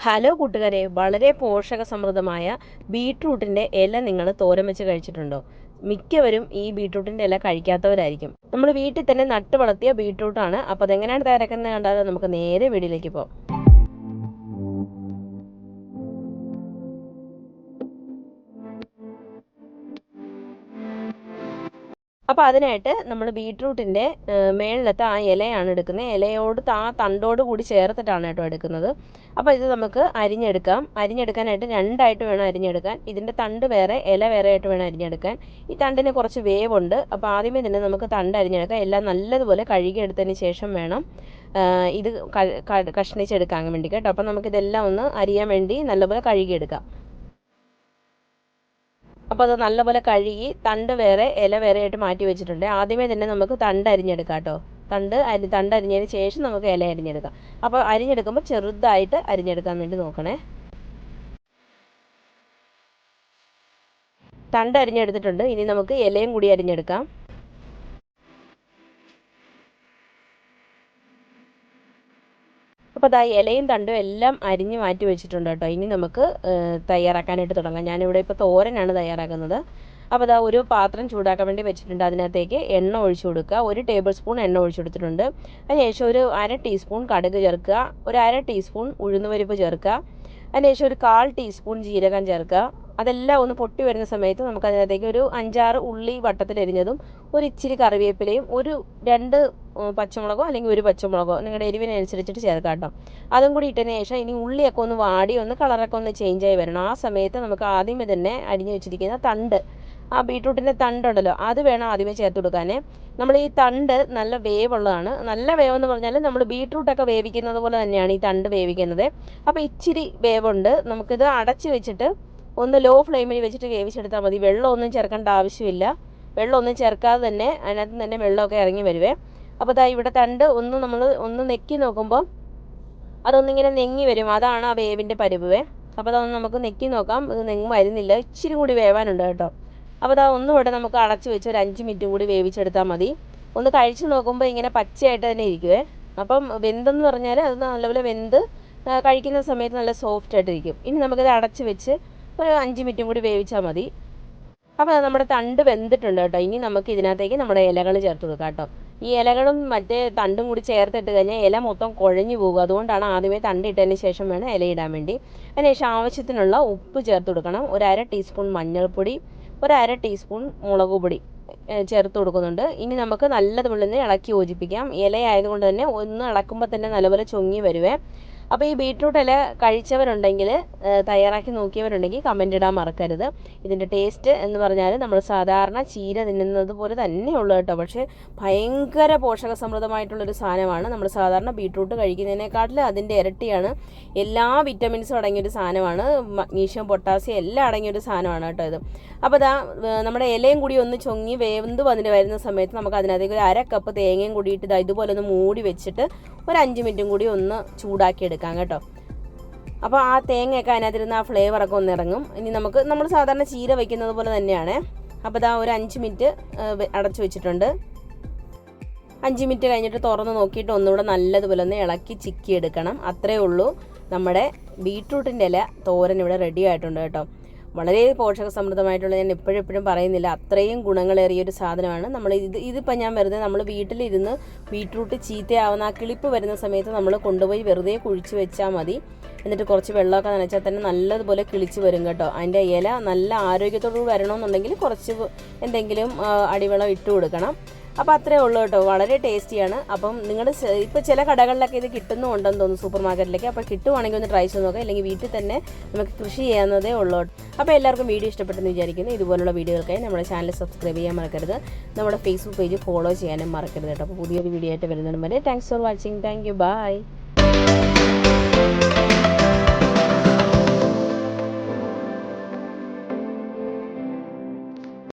Hello കൂട്ടുകാരെ, വളരെ പോഷക സമൃദ്ധമായ ബീട്രൂട്ടിൻ്റെ ഇല നിങ്ങൾ തോരൻ വെച്ച് കഴിച്ചിട്ടുണ്ടോ? മിക്കവരും ഈ ബീട്രൂട്ടിൻ്റെ ഇല കഴിക്കാത്തവരായിരിക്കും. നമ്മൾ വീട്ടിൽ തന്നെ നട്ട് വളർത്തിയ ബീട്രൂട്ടാണ്. അപ്പോൾ അതെങ്ങനെയാണ് തയ്യാറാക്കുന്നത് കണ്ടാൽ നമുക്ക് നേരെ വീഡിയോയിലേക്ക് പോകാം. അപ്പോൾ അതിനായിട്ട് നമ്മൾ ബീട്രൂട്ടിൻ്റെ മേളിലത്തെ ആ ഇലയാണ് എടുക്കുന്നത്. ഇലയോട് തണ്ടോട് കൂടി ചേർത്തിട്ടാണ് കേട്ടോ എടുക്കുന്നത്. അപ്പോൾ ഇത് നമുക്ക് അരിഞ്ഞെടുക്കാനായിട്ട് രണ്ടായിട്ട് വേണം അരിഞ്ഞെടുക്കാൻ. ഇതിൻ്റെ തണ്ട് വേറെ, ഇല വേറെ ആയിട്ട് വേണം അരിഞ്ഞെടുക്കാൻ. ഈ തണ്ടിന് കുറച്ച് വേവുണ്ട്. അപ്പോൾ ആദ്യമേ തന്നെ നമുക്ക് തണ്ട് അരിഞ്ഞെടുക്കാം. എല്ലാം നല്ലതുപോലെ കഴുകിയെടുത്തതിന് ശേഷം വേണം ഇത് കഷ്ണിച്ചെടുക്കാൻ വേണ്ടി കേട്ടോ. അപ്പോൾ നമുക്കിതെല്ലാം ഒന്ന് അരിയാൻ വേണ്ടി നല്ലപോലെ കഴുകിയെടുക്കാം. അപ്പോൾ അത് നല്ലപോലെ കഴുകി തണ്ട് വേറെ ഇല വേറെ ആയിട്ട് മാറ്റി വെച്ചിട്ടുണ്ട്. ആദ്യമേ തന്നെ നമുക്ക് തണ്ട് അരിഞ്ഞെടുക്കാം കേട്ടോ. തണ്ട് അരിഞ്ഞതിന് ശേഷം നമുക്ക് ഇല അരിഞ്ഞെടുക്കാം. അപ്പോൾ അരിഞ്ഞെടുക്കുമ്പോൾ ചെറുതായിട്ട് അരിഞ്ഞെടുക്കാൻ വേണ്ടി നോക്കണേ. തണ്ട് അരിഞ്ഞെടുത്തിട്ടുണ്ട്. ഇനി നമുക്ക് ഇലയും കൂടി അരിഞ്ഞെടുക്കാം. അപ്പോൾ ഇലയും തണ്ടും എല്ലാം അരിഞ്ഞ് മാറ്റി വെച്ചിട്ടുണ്ട് കേട്ടോ. ഇനി നമുക്ക് തയ്യാറാക്കാനായിട്ട് തുടങ്ങാം. ഞാനിവിടെ ഇപ്പോൾ തോരനാണ് തയ്യാറാക്കുന്നത്. അപ്പോൾ ഒരു പാത്രം ചൂടാക്കാൻ വേണ്ടി വെച്ചിട്ടുണ്ട്. അതിനകത്തേക്ക് എണ്ണ ഒഴിച്ചു കൊടുക്കുക. 1 ടേബിൾ സ്പൂൺ എണ്ണ ഒഴിച്ചു കൊടുത്തിട്ടുണ്ട്. അതിനുശേഷം ഒരു 1/2 ടീസ്പൂൺ കടുക് ചേർക്കുക. ഒരു 1/2 ടീസ്പൂൺ ഉഴുന്നുപരിപ്പ് ചേർക്കുക. അതിനുശേഷം ഒരു 1/4 ടീസ്പൂൺ ജീരകം ചേർക്കുക. അതെല്ലാം ഒന്ന് പൊട്ടി വരുന്ന സമയത്ത് നമുക്ക് അതിനകത്തേക്ക് ഒരു 5-6 ഉള്ളി വട്ടത്തിലരിഞ്ഞതും ഒരു ഇച്ചിരി കറിവേപ്പിലയും 2 പച്ചമുളകോ അല്ലെങ്കിൽ 1 പച്ചമുളകോ നിങ്ങളുടെ എരിവിനനുസരിച്ചിട്ട് ചേർക്കാം കേട്ടോ. അതും കൂടി ഇട്ടതിന് ശേഷം ഇനി ഉള്ളിയൊക്കെ ഒന്ന് വാടി കളറൊക്കെ ഒന്ന് ചേഞ്ച് ആയി വരണം. ആ സമയത്ത് നമുക്ക് ആദ്യമേ തന്നെ അരിഞ്ഞു വെച്ചിരിക്കുന്ന തണ്ട്, ആ ബീട്രൂട്ടിൻ്റെ തണ്ടുണ്ടല്ലോ, അത് വേണം ആദ്യമേ ചേർത്ത് കൊടുക്കാൻ. നമ്മൾ ഈ തണ്ട് നല്ല വേവുള്ളതാണ്. നല്ല വേവെന്ന് പറഞ്ഞാൽ നമ്മൾ ബീട്രൂട്ടൊക്കെ വേവിക്കുന്നത് പോലെ തന്നെയാണ് ഈ തണ്ട് വേവിക്കുന്നത്. അപ്പോൾ ഇച്ചിരി വേവുണ്ട്. നമുക്കിത് അടച്ച് വെച്ചിട്ട് ഒന്ന് ലോ ഫ്ലെയിമിൽ വെച്ചിട്ട് വേവിച്ചെടുത്താൽ മതി. വെള്ളമൊന്നും ചേർക്കേണ്ട ആവശ്യമില്ല. വെള്ളമൊന്നും ചേർക്കാതെ തന്നെ അതിനകത്ത് തന്നെ വെള്ളമൊക്കെ ഇറങ്ങി വരുവേ. അപ്പോൾ ഇവിടെ തണ്ട് നമ്മൾ നെക്കി നോക്കുമ്പോൾ അതൊന്നിങ്ങനെ നെങ്ങി വരും. അതാണ് ആ വേവിൻ്റെ പരുവേ. അപ്പോൾ അതൊന്ന് നമുക്ക് നെക്കി നോക്കാം. ഇത് നെങ്ങ് വരുന്നില്ല, ഇച്ചിരി കൂടി വേവാനുണ്ട് കേട്ടോ. അപ്പോൾ ഒന്നുകൂടെ നമുക്ക് അടച്ച് വെച്ച് ഒരു 5 മിനിറ്റ് കൂടി വേവിച്ചെടുത്താൽ മതി. ഒന്ന് കഴിച്ച് നോക്കുമ്പോൾ ഇങ്ങനെ പച്ചയായിട്ട് തന്നെ ഇരിക്കുവേ. അപ്പം വെന്തെന്ന് പറഞ്ഞാൽ അത് നല്ലപോലെ വെന്ത് കഴിക്കുന്ന സമയത്ത് നല്ല സോഫ്റ്റ് ആയിട്ടിരിക്കും. ഇനി നമുക്കിത് അടച്ച് വെച്ച് ഒരു 5 മിനിറ്റും കൂടി വേവിച്ചാൽ മതി. അപ്പോൾ നമ്മുടെ തണ്ട് വെന്തിട്ടുണ്ട് കേട്ടോ. ഇനി നമുക്ക് ഇതിനകത്തേക്ക് നമ്മുടെ ഇലകൾ ചേർത്ത് കൊടുക്കാം കേട്ടോ. ഈ ഇലകളും മറ്റേ തണ്ടും കൂടി ചേർത്തിട്ട് കഴിഞ്ഞാൽ ഇല മൊത്തം കുഴഞ്ഞു പോകും. അതുകൊണ്ടാണ് ആദ്യമേ തണ്ട് ഇട്ടതിന് ശേഷം വേണം ഇല ഇടാൻ വേണ്ടി. അതിനുശേഷം ആവശ്യത്തിനുള്ള ഉപ്പ് ചേർത്ത് കൊടുക്കണം. ഒരു 1/2 ടീസ്പൂൺ മഞ്ഞൾപ്പൊടി, ഒരു 1/2 ടീസ്പൂൺ മുളക് പൊടി ചേർത്ത് കൊടുക്കുന്നുണ്ട്. ഇനി നമുക്ക് നല്ലതുപോലെ ഇളക്കി യോജിപ്പിക്കാം. ഇല ആയതുകൊണ്ട് തന്നെ ഒന്ന് ഇളക്കുമ്പോൾ തന്നെ നല്ലപോലെ ചൊങ്ങി വരുവേ. അപ്പോൾ ഈ ബീട്രൂട്ട് ഇല കഴിച്ചവരുണ്ടെങ്കിൽ, തയ്യാറാക്കി നോക്കിയവരുണ്ടെങ്കിൽ കമൻ്റ് ഇടാൻ മറക്കരുത്. ഇതിൻ്റെ ടേസ്റ്റ് എന്ന് പറഞ്ഞാൽ നമ്മൾ സാധാരണ ചീര തിന്നുന്നത് പോലെ തന്നെയുള്ളൂ കേട്ടോ. പക്ഷേ ഭയങ്കര പോഷക സമൃദ്ധമായിട്ടുള്ളൊരു സാധനമാണ്. നമ്മൾ സാധാരണ ബീട്രൂട്ട് കഴിക്കുന്നതിനേക്കാട്ടിൽ അതിൻ്റെ ഇരട്ടിയാണ്. എല്ലാ വിറ്റമിൻസും അടങ്ങിയൊരു സാധനമാണ്. മഗ്നീഷ്യം, പൊട്ടാസ്യം എല്ലാം അടങ്ങിയൊരു സാധനമാണ് കേട്ടോ ഇത്. അപ്പോൾ നമ്മുടെ ഇലയും കൂടി ഒന്ന് ചൊങ്ങി വേവെന്ത് വന്നിട്ട് വരുന്ന സമയത്ത് നമുക്ക് അതിനകത്തേക്ക് ഒരു 1/2 കപ്പ് തേങ്ങയും കൂടിയിട്ട് ഇതുപോലെ ഒന്ന് മൂടി വെച്ചിട്ട് ഒരു 5 മിനിറ്റും കൂടി ഒന്ന് ചൂടാക്കി എടുക്കാം കേട്ടോ. അപ്പോൾ ആ തേങ്ങയൊക്കെ അതിനകത്തിരുന്ന് ആ ഫ്ലേവറൊക്കെ ഒന്ന് ഇറങ്ങും. ഇനി നമ്മൾ സാധാരണ ചീര വയ്ക്കുന്നത് പോലെ തന്നെയാണ്. അപ്പോൾ ഒരു 5 മിനിറ്റ് അടച്ചു വെച്ചിട്ടുണ്ട്. 5 മിനിറ്റ് കഴിഞ്ഞിട്ട് തുറന്ന് നോക്കിയിട്ട് ഒന്നുകൂടെ നല്ലതുപോലെ ഒന്ന് ഇളക്കി ചിക്കി എടുക്കണം. അത്രയേ ഉള്ളൂ. നമ്മുടെ ബീട്രൂട്ടിൻ്റെ ഇല തോരൻ ഇവിടെ റെഡി ആയിട്ടുണ്ട് കേട്ടോ. വളരെ പോഷക സമൃദ്ധമായിട്ടുള്ള, ഞാൻ എപ്പോഴും പറയുന്നില്ല, അത്രയും ഗുണങ്ങളേറിയൊരു സാധനമാണ്. ഇതിപ്പോൾ ഞാൻ വെറുതെ നമ്മൾ വീട്ടിലിരുന്ന് ബീട്രൂട്ട് ചീത്തയാവുന്ന ആ കിളിപ്പ് വരുന്ന സമയത്ത് നമ്മൾ കൊണ്ടുപോയി വെറുതെ കുഴിച്ച് വെച്ചാൽ മതി. എന്നിട്ട് കുറച്ച് വെള്ളമൊക്കെ നനച്ചാൽ തന്നെ നല്ലതുപോലെ കിളിച്ച് വരും കേട്ടോ. അതിൻ്റെ ഇല നല്ല ആരോഗ്യത്തോടു വരണമെന്നുണ്ടെങ്കിൽ കുറച്ച് എന്തെങ്കിലും അടിവെള്ളം ഇട്ട് കൊടുക്കണം. അപ്പോൾ അത്രയേ ഉള്ളൂ കേട്ടോ. വളരെ ടേസ്റ്റിയാണ്. അപ്പം നിങ്ങൾ ഇപ്പോൾ ചില കടകളിലൊക്കെ ഇത് കിട്ടുന്നുണ്ടെന്ന് തോന്നുന്നു, സൂപ്പർ മാർക്കറ്റിലൊക്കെ. അപ്പോൾ കിട്ടുവാണെങ്കിൽ ഒന്ന് ട്രൈ ചെയ്ത് നോക്കാം. അല്ലെങ്കിൽ വീട്ടിൽ തന്നെ നമുക്ക് കൃഷി ചെയ്യാവുന്നതേ ഉള്ളൂ. അപ്പോൾ എല്ലാവർക്കും വീഡിയോ ഇഷ്ടപ്പെട്ടെന്ന് വിചാരിക്കുന്നു. ഇതുപോലുള്ള വീഡിയോകൾക്കായി നമ്മുടെ ചാനൽ സബ്സ്ക്രൈബ് ചെയ്യാൻ മറക്കരുത്. നമ്മുടെ ഫേസ്ബുക്ക് പേജ് ഫോളോ ചെയ്യാനും മറക്കരുത് കേട്ടോ. അപ്പോൾ പുതിയൊരു വീഡിയോ ആയിട്ട് വരുന്നതിന് വരെ thanks for watching. Thank you. By.